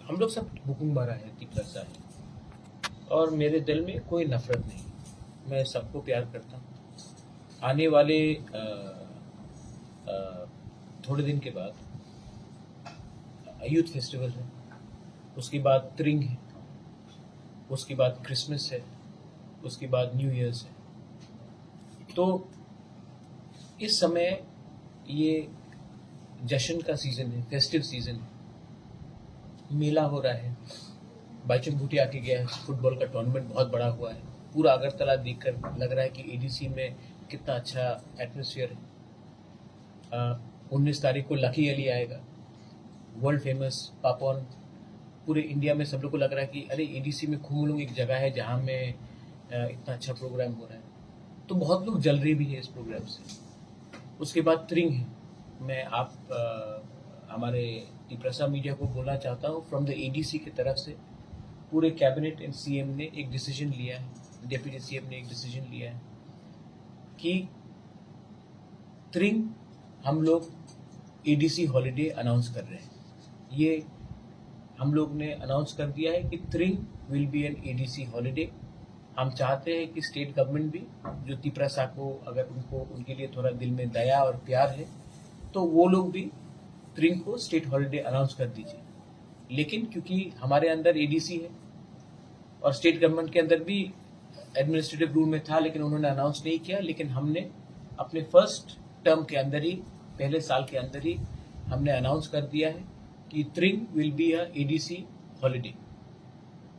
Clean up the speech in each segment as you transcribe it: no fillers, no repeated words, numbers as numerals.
हम लोग सब हुकुमबारा है, तिपरसा है, और मेरे दिल में कोई नफरत नहीं। मैं सबको प्यार करता हूँ। आने वाले थोड़े दिन के बाद यूथ फेस्टिवल है, उसके बाद त्रिंग है, उसके बाद क्रिसमस है, उसके बाद न्यू ईयर्स है। तो इस समय ये जश्न का सीज़न है, फेस्टिव सीज़न है, मेला हो रहा है। बाईचुंग भूटिया आके गया है, फुटबॉल का टूर्नामेंट बहुत बड़ा हुआ है। पूरा अगरतला देखकर लग रहा है कि एडीसी में कितना अच्छा एटमॉस्फेयर है। 19 तारीख को लकी अली आएगा, वर्ल्ड फेमस पापॉन। पूरे इंडिया में सब लोग को लग रहा है कि अरे एडीसी में खुमुलुंग एक जगह है जहाँ में इतना अच्छा प्रोग्राम हो रहा है। तो बहुत लोग जल रहे भी है इस प्रोग्राम से। उसके बाद त्रिंग है। मैं हमारे तिपरसा मीडिया को बोलना चाहता हूँ, फ्रॉम द एडीसी की तरफ से पूरे कैबिनेट एंड सीएम ने एक डिसीजन लिया है, डिप्टी सीएम ने एक डिसीजन लिया है कि त्रिंग हम लोग एडीसी हॉलीडे अनाउंस कर रहे हैं। ये हम लोग ने अनाउंस कर दिया है कि त्रिंग will be an ADC holiday. हम चाहते हैं कि स्टेट गवर्नमेंट भी, जो तिपरसा को अगर उनके लिए थोड़ा दिल में दया और प्यार है, तो वो लोग भी त्रिंग को स्टेट हॉलीडे अनाउंस कर दीजिए। लेकिन क्योंकि हमारे अंदर एडीसी है और स्टेट गवर्नमेंट के अंदर भी एडमिनिस्ट्रेटिव रूल में था, लेकिन उन्होंने अनाउंस नहीं किया। लेकिन हमने अपने फर्स्ट टर्म के अंदर ही, पहले साल के अंदर ही हमने अनाउंस कर दिया है कि त्रिंग will be a ADC holiday.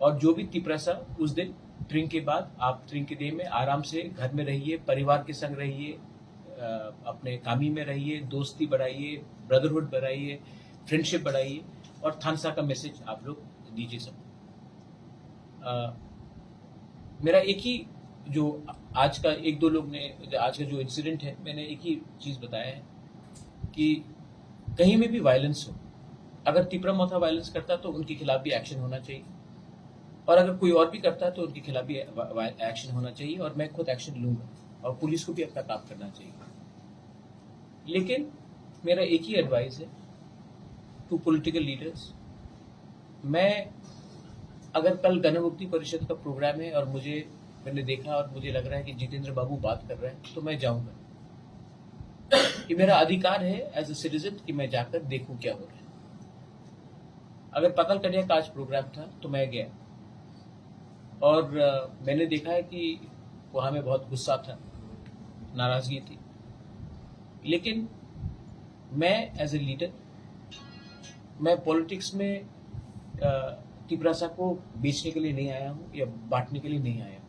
और जो भी तिपरसा उस दिन त्रिंग के बाद, आप त्रिंग के डे में आराम से घर में रहिए, परिवार के संग रहिए, अपने कामी में रहिए, दोस्ती बढ़ाइए, ब्रदरहुड बढ़ाइए, फ्रेंडशिप बढ़ाइए, और थानसा का मैसेज आप लोग दीजिए सबको। मेरा एक ही, जो आज का एक दो लोग ने, आज का जो इंसिडेंट है, मैंने एक ही चीज़ बताया है कि कहीं में भी वायलेंस हो, अगर तिपरामथा वायलेंस करता तो उनके खिलाफ भी एक्शन होना चाहिए, और अगर कोई और भी करता है तो उनके खिलाफ भी एक्शन होना चाहिए, और मैं खुद एक्शन लूंगा, और पुलिस को भी अपना काम करना चाहिए। लेकिन मेरा एक ही एडवाइस है टू पॉलिटिकल लीडर्स, मैं अगर कल गणमुक्ति परिषद का प्रोग्राम है और मैंने देखा और मुझे लग रहा है कि जितेंद्र बाबू बात कर रहे हैं, तो मैं जाऊंगा। ये मेरा अधिकार है एज ए सिटीजन कि मैं जाकर देखूं क्या हो रहा है। अगर पकल कन्या का आज प्रोग्राम था तो मैं गया, और मैंने देखा है कि वहां में बहुत गुस्सा था, नाराजगी थी। लेकिन मैं एज ए लीडर, मैं पॉलिटिक्स में तिपरासा को बेचने के लिए नहीं आया हूँ या बांटने के लिए नहीं आया हूँ।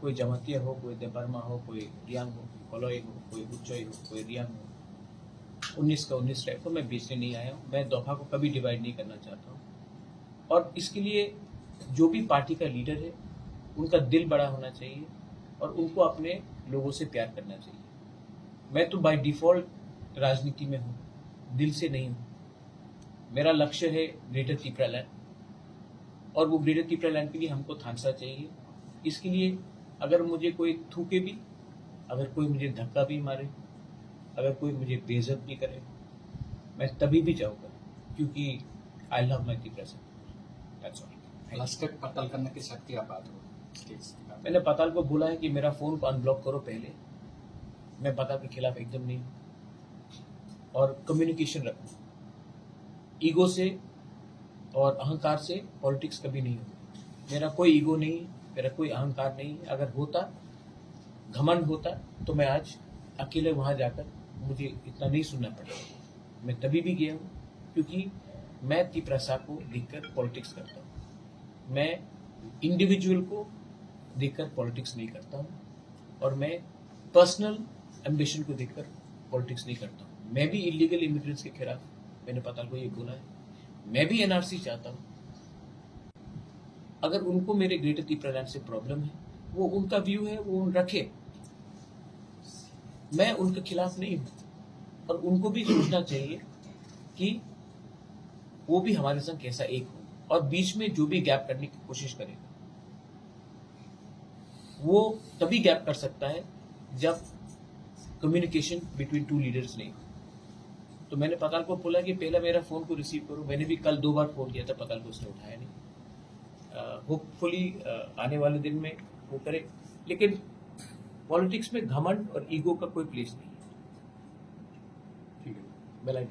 कोई जमातिया हो, कोई देबर्मा हो, कोई रियांग हो, कोलोई हो, कोई उच्चोई हो, कोई रियांग हो, 19 का 19 टाइप को मैं बेचने नहीं आया हूँ। मैं दोफा को कभी डिवाइड नहीं करना चाहता हूँ। और इसके लिए जो भी पार्टी का लीडर है, उनका दिल बड़ा होना चाहिए और उनको अपने लोगों से प्यार करना चाहिए। मैं तो बाय डिफॉल्ट राजनीति में हूँ, दिल से नहीं हूँ। मेरा लक्ष्य है ग्रेटर तिपरालैंड, और वो ग्रेटर तिपरालैंड के लिए हमको थानसा चाहिए। इसके लिए अगर मुझे कोई थूके भी, अगर कोई मुझे धक्का भी मारे, अगर कोई मुझे बेइज्जत भी करे, मैं तभी भी जाऊंगा, क्योंकि I love my Tiprasa. That's all. Last पताल करने की शक्ति आप बात हो। मैंने पताल को बोला है कि मेरा फोन को अनब्लॉक करो पहले। मैं पताल के खिलाफ एकदम नहीं, और कम्युनिकेशन रखो। ईगो से और अहंकार से पॉलिटिक्स कभी नहीं होगी। मेरा कोई ईगो नहीं, मेरा कोई अहंकार नहीं। अगर होता, घमंड होता, तो मैं आज अकेले वहां जाकर मुझे इतना नहीं सुनना पड़ा। मैं तभी भी गया हूँ क्योंकि मैं तिपरासा को देखकर पॉलिटिक्स करता हूँ। मैं इंडिविजुअल को देखकर पॉलिटिक्स नहीं करता हूँ, और मैं पर्सनल एम्बिशन को देखकर पॉलिटिक्स नहीं करता हूँ। मैं भी इलीगल इमिग्रेंट्स के खिलाफ, मैंने पताल को ये बोला है, मैं भी एनआरसी चाहता हूँ। अगर उनको मेरे ग्रेटर तिपरालैंड से प्रॉब्लम है, वो उनका व्यू है, वो रखे, मैं उनके खिलाफ नहीं हूँ। और उनको भी सोचना चाहिए कि वो भी हमारे संग कैसा एक हो, और बीच में जो भी गैप करने की कोशिश करेगा, वो तभी गैप कर सकता है जब कम्युनिकेशन बिटवीन टू लीडर्स नहीं हो। तो मैंने पताल को बोला कि पहला मेरा फोन को रिसीव करो। मैंने भी कल 2 बार फोन किया था, पताल को उसने उठाया नहीं। होपफुली आने वाले दिन में वो करे, लेकिन पॉलिटिक्स में घमंड और ईगो का कोई प्लेस नहीं है। ठीक है। बेलाइन।